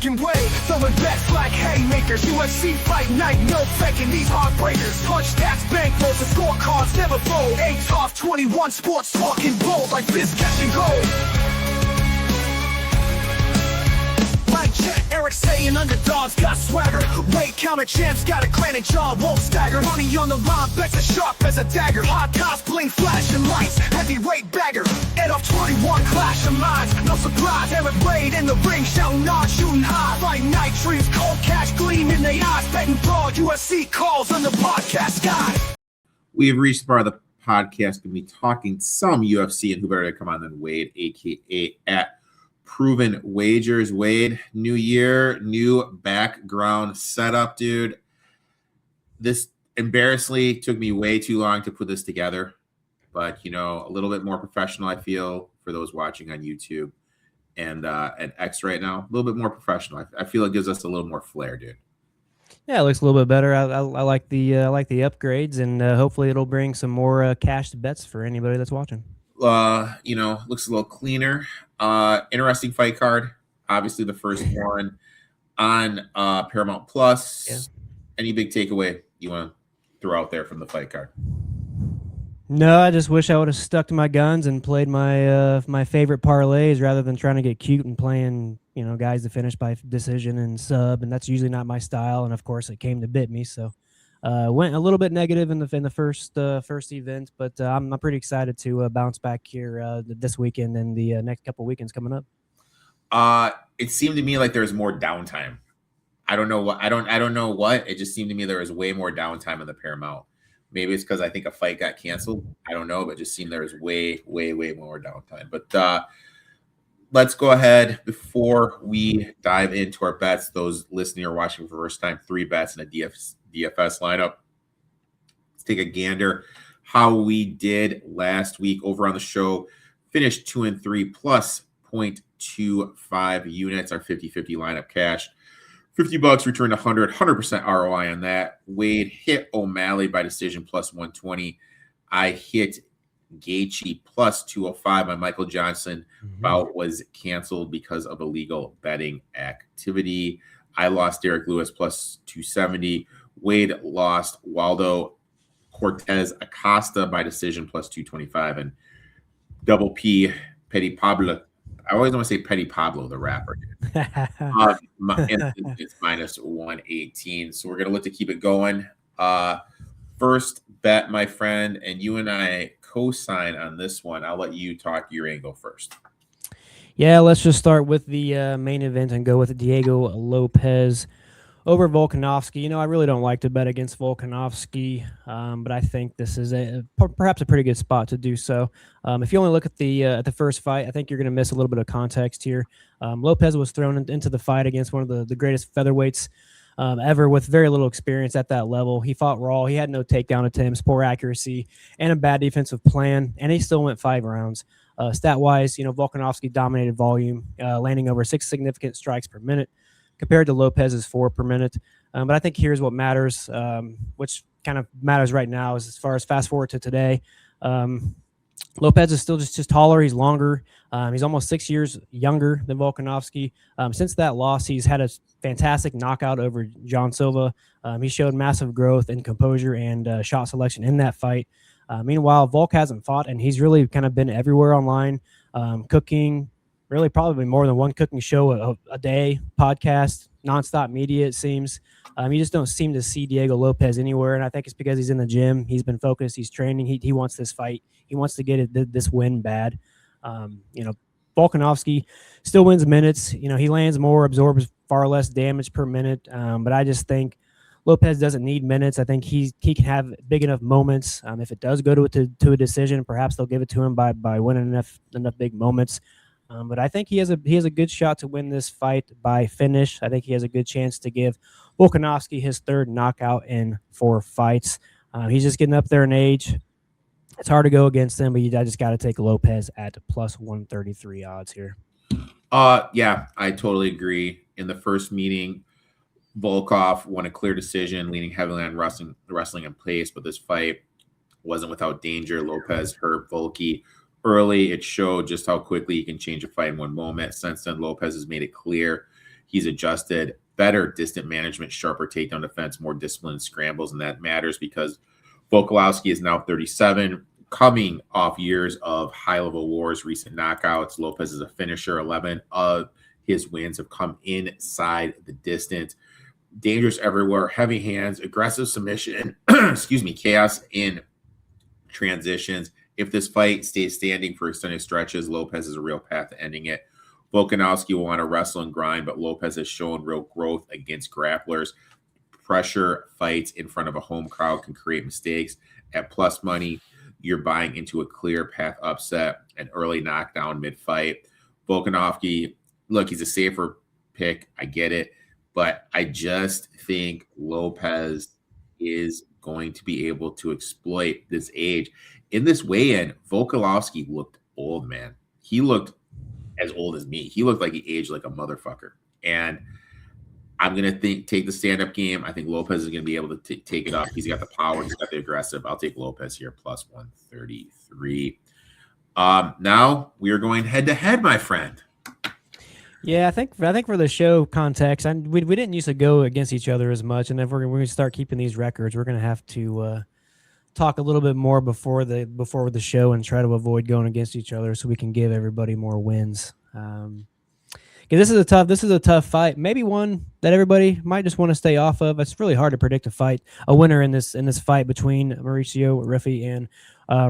and Wade, throwing bets like haymakers. UFC fight night, no faking these heartbreakers. Punch stats, bankrolls, and scorecards never fold. Etoft21 sports talking bold like Fizz catch and goal. Erik saying underdogs got swagger. Wade counter champs got a granite jaw, won't stagger. Money on the line, bets as sharp as a dagger. Hot cops, bling, flashing lights, heavyweight bagger. Etoft21 clash of minds, no surprise. Erik Wade in the ring, shouting nod, shooting high. Fight night dreams, cold cash gleam in their eyes. Betting broad, UFC calls on the podcast sky. We have reached the part of the podcast to be talking some UFC, and who better to come on than Wade, aka at Proven Wagers. Wade, new year, new background setup, dude. This embarrassingly took me way too long to put this together, but you know, a little bit more professional, I feel, for those watching on YouTube and X right now. A little bit more professional. I feel it gives us a little more flair, dude. Yeah, it looks a little bit better. I like the upgrades, and hopefully it'll bring some more cashed bets for anybody that's watching. You know, looks a little cleaner. Interesting fight card. Obviously, the first one on Paramount Plus. Yeah. Any big takeaway you want to throw out there from the fight card? No, I just wish I would have stuck to my guns and played my my favorite parlays rather than trying to get cute and playing, you know, guys to finish by decision and sub, and that's usually not my style. And of course, it came to bit me. So went a little bit negative in the first event, but I'm pretty excited to bounce back here this weekend and the next couple weekends coming up. It seemed to me like there was more downtime. I don't know what. I don't know what. It just seemed to me there was way more downtime in the Paramount. Maybe it's because I think a fight got canceled. I don't know, but it just seemed there was way more downtime. But let's go ahead before we dive into our bets. Those listening or watching for the first time, 3 bets in a DFS lineup. Let's take a gander how we did last week over on the show. Finished 2-3 plus 0.25 units. Our 50-50 lineup cashed. $50 returned 100% ROI on that. Wade hit O'Malley by decision plus 120. I hit Gaethje plus 205. My Michael Johnson bout was canceled because of illegal betting activity. I lost Derek Lewis plus 270. Wade lost Waldo Cortez Acosta by decision plus 225. And Double P, Petty Pablo. I always want to say Petty Pablo, the rapper. It's minus 118. So we're going to look to keep it going. First bet, my friend, and you and I co-sign on this one. I'll let you talk your angle first. Yeah, let's just start with the main event and go with Diego Lopez over Volkanovski. You know, I really don't like to bet against Volkanovski, but I think this is perhaps a pretty good spot to do so. If you only look at the first fight, I think you're going to miss a little bit of context here. Lopez was thrown into the fight against one of the greatest featherweights ever with very little experience at that level. He fought raw. He had no takedown attempts, poor accuracy, and a bad defensive plan, and he still went 5 rounds. Stat-wise, you know, Volkanovski dominated volume, landing over 6 significant strikes per minute, compared to Lopez's 4 per minute. But I think here's what matters, which kind of matters right now is as far as fast forward to today. Lopez is still just taller. He's longer. He's almost 6 years younger than Volkanovski. Since that loss, he's had a fantastic knockout over John Silva. He showed massive growth in composure and shot selection in that fight. Meanwhile, Volk hasn't fought, and he's really kind of been everywhere online, cooking, really probably more than one cooking show a day, podcast, nonstop media, it seems. You just don't seem to see Diego Lopez anywhere, and I think it's because he's in the gym. He's been focused. He's training. He wants this fight. He wants to get this win bad. You know, Volkanovski still wins minutes. You know, he lands more, absorbs far less damage per minute, but I just think Lopez doesn't need minutes. I think he can have big enough moments. If it does go to a decision, perhaps they'll give it to him by winning enough big moments. But I think he has a good shot to win this fight by finish. I think he has a good chance to give Volkanovski his 3rd knockout in 4 fights. He's just getting up there in age. It's hard to go against him, but I just got to take Lopez at plus 133 odds here. Yeah, I totally agree. In the first meeting, Volkov won a clear decision, leaning heavily on wrestling and pace, but this fight wasn't without danger. Lopez hurt Volky early. It showed just how quickly he can change a fight in one moment. Since then, Lopez has made it clear He's adjusted, better distant management, sharper takedown defense, more disciplined scrambles, and that matters because Volkanovski is now 37, coming off years of high-level wars, recent knockouts. Lopez is a finisher. 11 of his wins have come inside the distance. Dangerous everywhere, heavy hands, aggressive submission, chaos in transitions. If this fight stays standing for extended stretches, Lopez has a real path to ending it. Volkanovski will want to wrestle and grind, but Lopez has shown real growth against grapplers. Pressure fights in front of a home crowd can create mistakes. At plus money, you're buying into a clear path upset, an early knockdown mid-fight. Volkanovski, look, he's a safer pick. I get it. But I just think Lopez is going to be able to exploit this age. In this weigh-in, Volkanovski looked old, man. He looked as old as me. He looked like he aged like a motherfucker. And I'm going to take the stand-up game. I think Lopez is going to be able to take it up. He's got the power. He's got the aggressive. I'll take Lopez here, plus 133. Now we are going head-to-head, my friend. Yeah, I think for the show context, we didn't used to go against each other as much, and if we're going to start keeping these records, we're going to have to talk a little bit more before the show and try to avoid going against each other so we can give everybody more wins. This is a tough fight. Maybe one that everybody might just want to stay off of. It's really hard to predict a winner in this fight between Mauricio Rufy and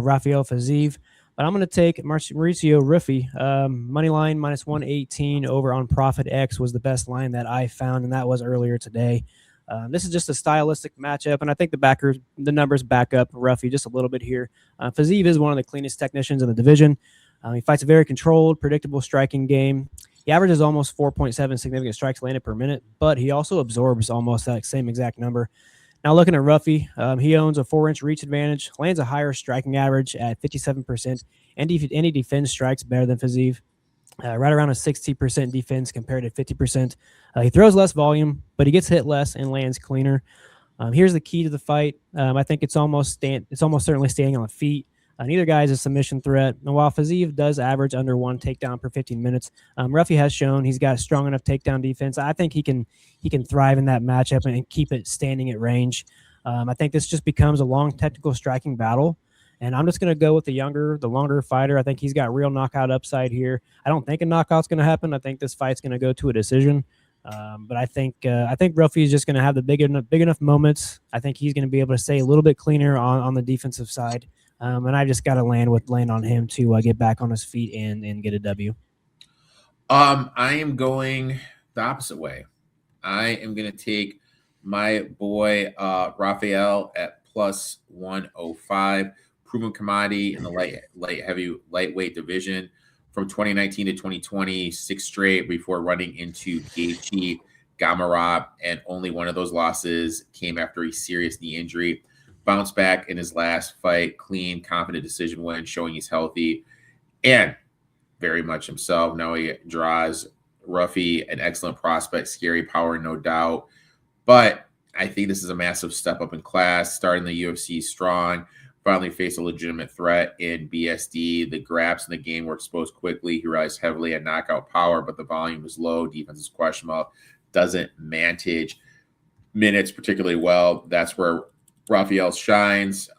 Rafael Fiziev. But I'm going to take Mauricio Rufy. Money line minus 118 over on Profit X was the best line that I found, and that was earlier today. This is just a stylistic matchup, and I think the numbers back up Rufy just a little bit here. Fiziev is one of the cleanest technicians in the division. He fights a very controlled, predictable striking game. He averages almost 4.7 significant strikes landed per minute, but he also absorbs almost that same exact number. Now looking at Rufy, he owns a 4-inch reach advantage, lands a higher striking average at 57%, and he defends strikes better than Fiziev, right around a 60% defense compared to 50%. He throws less volume, but he gets hit less and lands cleaner. Here's the key to the fight. I think it's almost certainly staying on the feet. Neither guy is a submission threat. And while Fiziev does average under one takedown per 15 minutes, Rufy has shown he's got a strong enough takedown defense. I think he can thrive in that matchup and keep it standing at range. I think this just becomes a long technical striking battle. And I'm just going to go with the longer fighter. I think he's got real knockout upside here. I don't think a knockout's going to happen. I think this fight's going to go to a decision. But I think Rufy is just going to have the big enough moments. I think he's going to be able to stay a little bit cleaner on the defensive side. And I just got to land on him to get back on his feet and get a W. I am going the opposite way. I am going to take my boy Rafael at plus 105, proven commodity in the lightweight division from 2019 to 2020, 6 straight before running into Gaethje, Gamarov, and only one of those losses came after a serious knee injury. Bounced back in his last fight, clean, confident decision win, showing he's healthy and very much himself. Now he draws Rufy, an excellent prospect, scary power, no doubt. But I think this is a massive step up in class, starting the UFC strong, finally faced a legitimate threat in BSD. The grabs in the game were exposed quickly. He relies heavily on knockout power, but the volume is low. Defense is questionable. Doesn't manage minutes particularly well. That's where Rafael shines.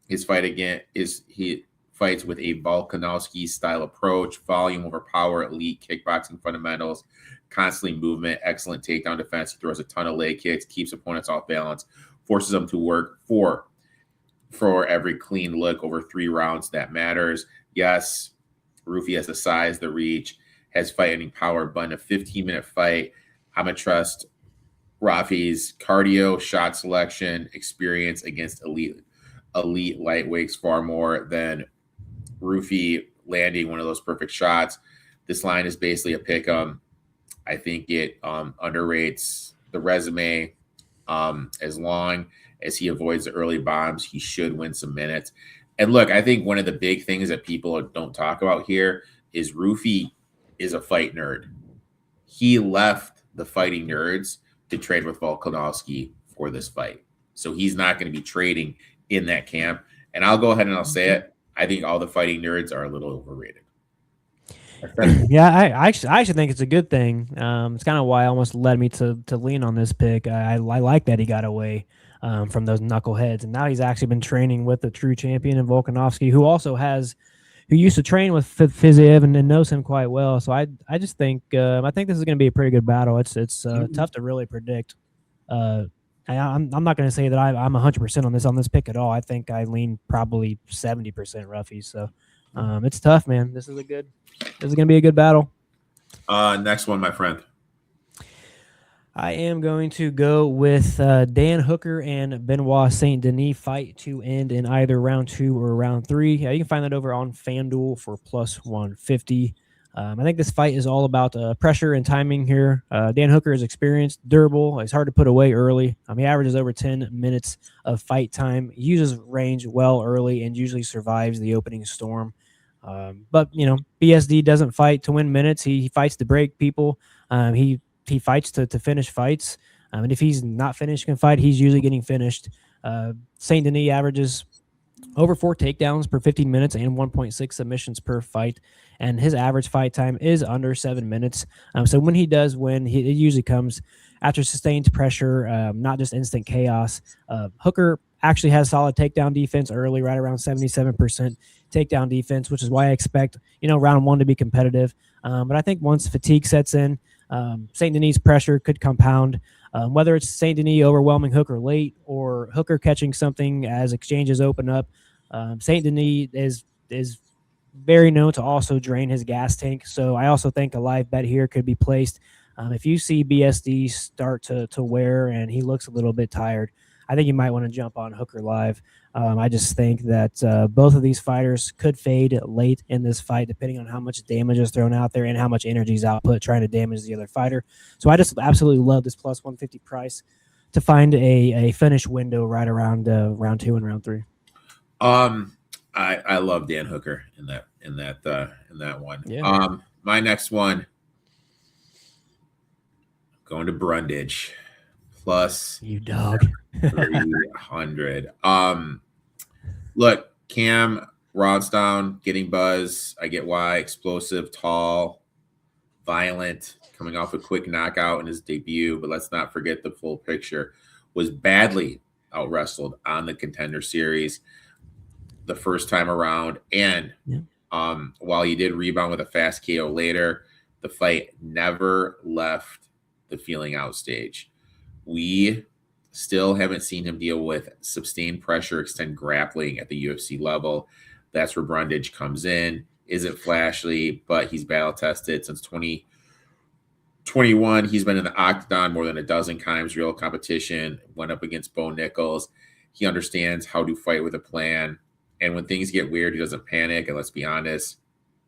His fight again is he fights with a Volkanovski style approach, volume over power, elite kickboxing fundamentals, constantly movement, excellent takedown defense. He throws a ton of leg kicks, keeps opponents off balance, forces them to work for every clean look over 3 rounds that matters. Yes, Rufy has the size, the reach, has fighting power, but in a 15-minute fight, I'm going to trust Rufy's cardio, shot selection, experience against elite lightweights far more than Rufy landing one of those perfect shots. This line is basically a pick 'em. I think it underrates the resume. As long as he avoids the early bombs, he should win some minutes. And look, I think one of the big things that people don't talk about here is Rufy is a fight nerd. He left the fighting nerds to trade with Volkanovski for this fight. So he's not going to be trading in that camp. And I'll go ahead and I'll say it. I think all the fighting nerds are a little overrated. Yeah, I actually think it's a good thing. It's kind of why it almost led me to lean on this pick. I like that he got away from those knuckleheads, and now he's actually been training with the true champion in Volkanovski, who used to train with Fiziev and knows him quite well. So I just think I think this is going to be a pretty good battle. It's tough to really predict. I'm not going to say that I'm 100% on this pick at all. I think I lean probably 70% roughies. So it's tough, man. This is going to be a good battle. Next one, my friend. I am going to go with Dan Hooker and Benoit Saint Denis fight to end in either round 2 or round 3. You can find that over on FanDuel for plus 150. I think this fight is all about pressure and timing here. Dan Hooker is experienced, durable. He's hard to put away early. He averages over 10 minutes of fight time. He uses range well early and usually survives the opening storm. But, BSD doesn't fight to win minutes. He fights to break people. He fights to finish fights. And if he's not finishing a fight, he's usually getting finished. Saint Denis averages over 4 takedowns per 15 minutes and 1.6 submissions per fight. And his average fight time is under 7 minutes. So when he does win, it usually comes after sustained pressure, not just instant chaos. Hooker actually has solid takedown defense early, right around 77% takedown defense, which is why I expect, round 1 to be competitive. But I think once fatigue sets in, Saint Denis' pressure could compound. Whether it's Saint Denis overwhelming Hooker late or Hooker catching something as exchanges open up, Saint Denis is very known to also drain his gas tank. So I also think a live bet here could be placed. If you see BSD start to wear and he looks a little bit tired, I think you might want to jump on Hooker live. I just think that both of these fighters could fade late in this fight, depending on how much damage is thrown out there and how much energy is output trying to damage the other fighter. So I just absolutely love this plus 150 price to find a finish window right around round 2 and round 3. I love Dan Hooker in that one. Yeah. My next one, going to Brundage plus you dog 300. Look, Cam Ronstown getting buzz. I get why. Explosive, tall, violent, coming off a quick knockout in his debut. But let's not forget the full picture. Was badly out wrestled on the Contender Series the first time around, and while he did rebound with a fast KO later, the fight never left the feeling out stage. We still haven't seen him deal with sustained pressure, extend grappling at the UFC level. That's where Brundage comes in. Isn't flashy, but he's battle tested since 2021. He's been in the octagon more than a dozen times, real competition. Went up against Bo Nichols. He understands how to fight with a plan. And when things get weird, he doesn't panic. And let's be honest,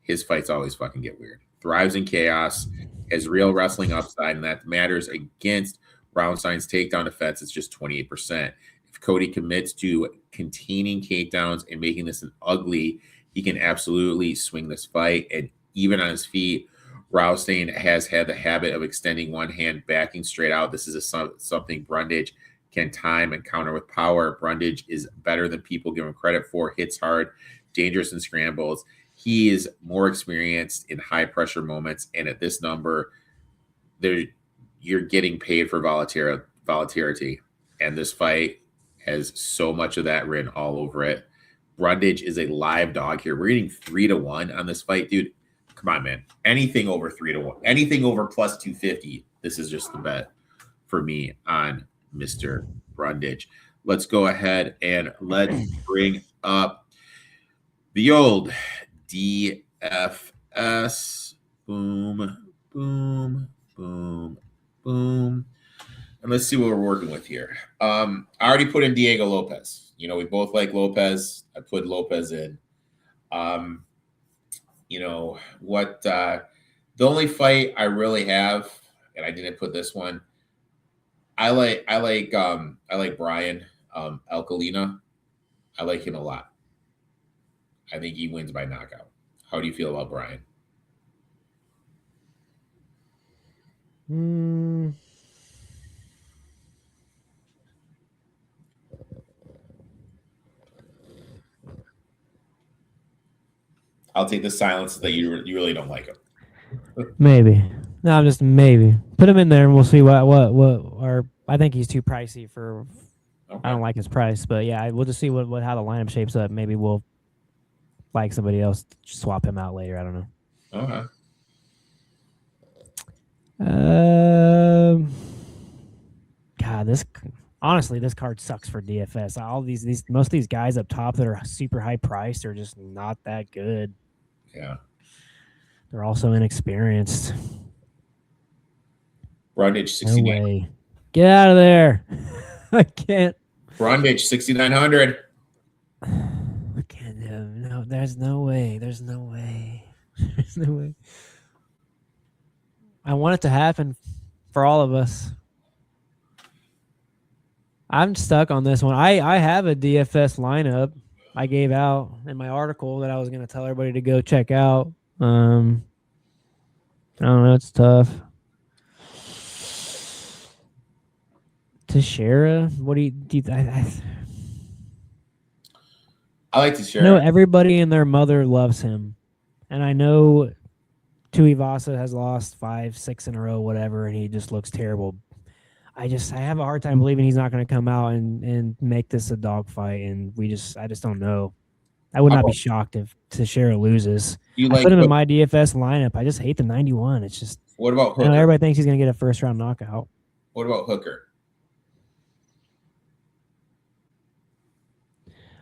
his fights always fucking get weird. Thrives in chaos, has real wrestling upside, and that matters against Brownstein's takedown defense. It's just 28%. If Cody commits to containing takedowns and making this an ugly, he can absolutely swing this fight. And even on his feet, Brownstein has had the habit of extending one hand, backing straight out. This is something Brundage can time and counter with power. Brundage is better than people give him credit for. Hits hard, dangerous in scrambles. He is more experienced in high pressure moments. And at this number, you're getting paid for volatility. And this fight has so much of that written all over it. Brundage is a live dog here. We're getting 3-1 on this fight, dude. Come on, man. Anything over 3-1, anything over plus 250. This is just the bet for me on Mr. Brundage. Let's go ahead and let's bring up the old DFS. Boom, boom, boom, boom. And let's see what we're working with here. I already put in Diego Lopez. We both like Lopez. I put Lopez in. The only fight I really have, and I didn't put this one. I like Brian Alcalina. I like him a lot. I think he wins by knockout. How do you feel about Brian? I'll take the silence that you really don't like him. Maybe. No, just maybe. Put him in there and we'll see what or I think he's too pricey for Okay. I don't like his price, but yeah, we'll just see what how the lineup shapes up. Maybe we'll like somebody else, swap him out later. I don't know. Okay. God, this card sucks for DFS. All these most of these guys up top that are super high priced are just not that good. Yeah. They're also inexperienced. Brundage 69. No way. Get out of there. I can't. Brundage 6,900. I can't. No, there's no way. There's no way. There's no way. I want it to happen for all of us. I'm stuck on this one. I have a DFS lineup I gave out in my article that I was going to tell everybody to go check out. I don't know. It's tough. Teixeira, what do you I like Teixeira. I know everybody and their mother loves him. And I know Tuivasa has lost 5, 6 in a row, whatever, and he just looks terrible. I have a hard time believing he's not going to come out and make this a dogfight, and I just don't know. I would not be shocked if Teixeira loses. I put him in my DFS lineup. I just hate the 91. It's just what about Hooker? I know everybody thinks he's going to get a first round knockout. What about Hooker?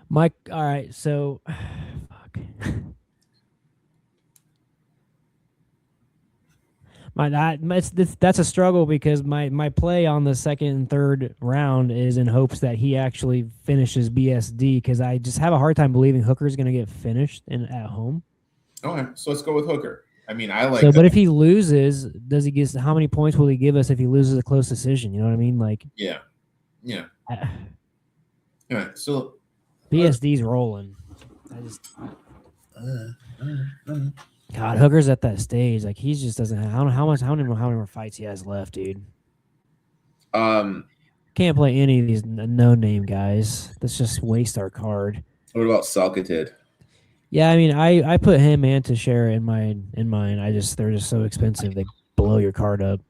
Mike, all right, so fuck. That's a struggle because my play on the second and third round is in hopes that he actually finishes BSD because I just have a hard time believing Hooker's going to get finished at home. Okay, so let's go with Hooker. I mean, I like. So, but if he loses, does he get how many points will he give us if he loses a close decision? You know what I mean? Like, yeah. All right, so BSD's rolling. I just. God, Hooker's at that stage. Like he just doesn't have. I don't know how many more fights he has left, dude. Can't play any of these no-name guys. Let's just waste our card. What about Salkatid? Yeah, I mean, I put him and Teixeira in mine. They're just so expensive. They blow your card up.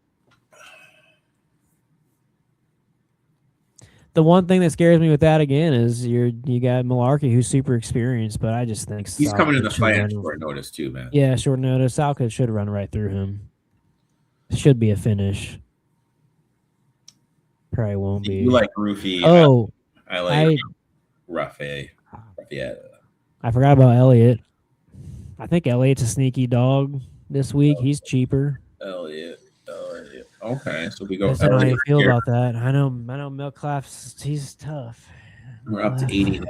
The one thing that scares me with that again is you got Malarkey who's super experienced, but I just think he's coming in the fight at short notice too, man. Yeah, short notice. Salkid should run right through him. Should be a finish. Probably won't be. You like Roofy? Oh, I like Rafe. Yeah. I forgot about Elliott. I think Elliott's a sneaky dog this week. He's cheaper. Elliott. Okay, so we go. That's how I feel about that. I know Milclaff's he's tough. We're up to 89.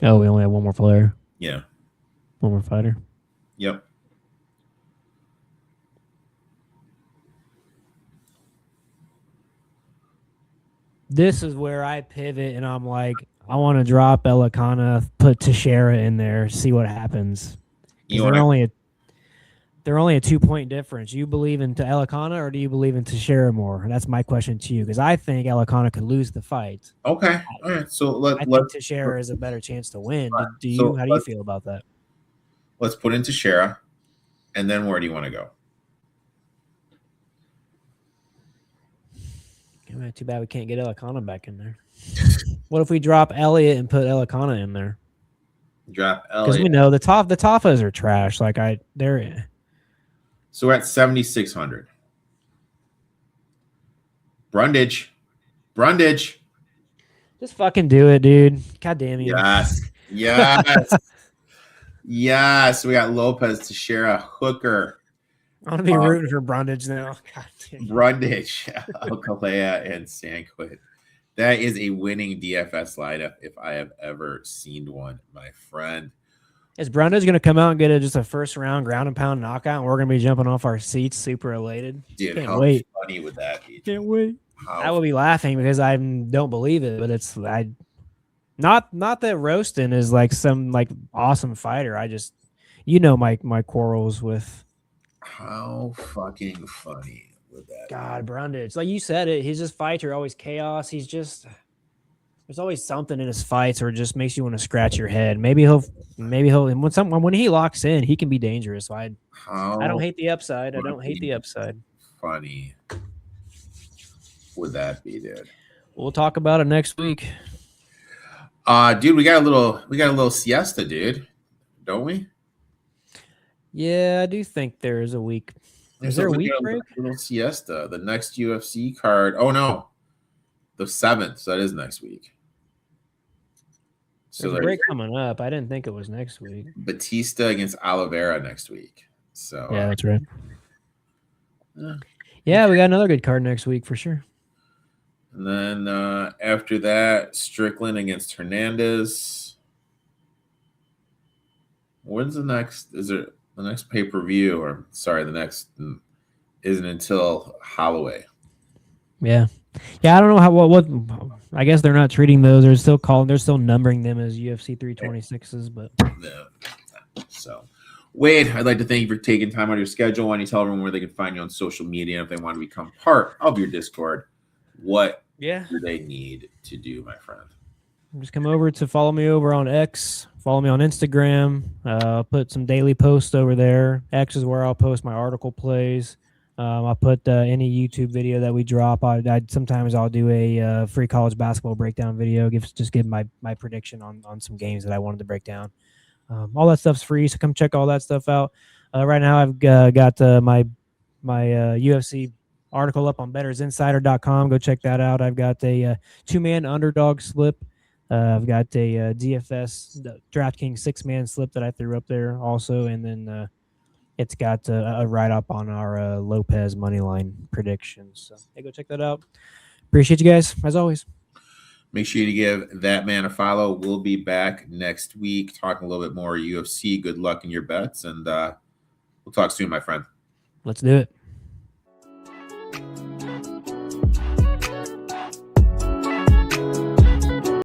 Oh, we only have one more player. Yeah. One more fighter. Yep. This is where I pivot and I'm like, I want to drop Elikana, put Teixeira in there, see what happens. They're only a 2-point difference. You believe in Elikana or do you believe in Teixeira more? That's my question to you because I think Elikana could lose the fight. Okay, all right. So I think Teixeira is a better chance to win. How do you feel about that? Let's put in Teixeira, and then where do you want to go? Too bad we can't get Elikana back in there. What if we drop Elliott and put Elikana in there? Drop Elliott. Because we know the Tafas are trash. They're. So we're at 7,600. Brundage. Just fucking do it, dude. God damn you. Yes. Yes. We got Lopez, Teixeira, Hooker. I want to be rooting for Brundage now. God damn. Brundage, Alcalea, and Sanquit. That is a winning DFS lineup if I have ever seen one, my friend. Is Brundage going to come out and get just a first round ground and pound knockout and we're going to be jumping off our seats super elated? Dude, can't how wait. funny would that be? Can't wait. I will be laughing because I don't believe it, but it's not that Roaston is like some like awesome fighter. I just my quarrels with how fucking funny would that God, Brundage. Like you said it, his just fights are always chaos. He's just There's always something in his fights, or it just makes you want to scratch your head. Maybe he'll, and when he locks in, he can be dangerous. So I don't hate the upside. I don't hate the upside. Funny would that be, dude? We'll talk about it next week. Dude, we got a little siesta, dude, don't we? Yeah, I do think there is a week. Is there a week break? A little siesta. The next UFC card. Oh no, the 7th. So that is next week. So there's a break coming up. I didn't think it was next week. Batista against Oliveira next week. So yeah, that's right. Yeah, we got another good card next week for sure. And then after that, Strickland against Hernandez. When's the next? Is it the next pay-per-view? Or sorry, the next isn't until Holloway. Yeah. Yeah, I don't know what I guess they're not treating those. They're still numbering them as UFC 326s, but yeah. So Wade, I'd like to thank you for taking time out of your schedule. Why don't you tell everyone where they can find you on social media, and if they want to become part of your Discord, what do they need to do, my friend? Just come over to follow me over on X, follow me on Instagram. I'll put some daily posts over there. X is where I'll post my article plays. I'll put any YouTube video that we drop. Sometimes I'll do a free college basketball breakdown video. Give my prediction on some games that I wanted to break down. All that stuff's free, so come check all that stuff out. Right now I've got my UFC article up on bettersinsider.com. Go check that out. I've got a 2-man underdog slip. I've got a DFS DraftKings 6-man slip that I threw up there also, and then it's got a write-up on our Lopez moneyline predictions. So hey, go check that out. Appreciate you guys, as always. Make sure to give that man a follow. We'll be back next week talking a little bit more UFC. Good luck in your bets, and we'll talk soon, my friend. Let's do it.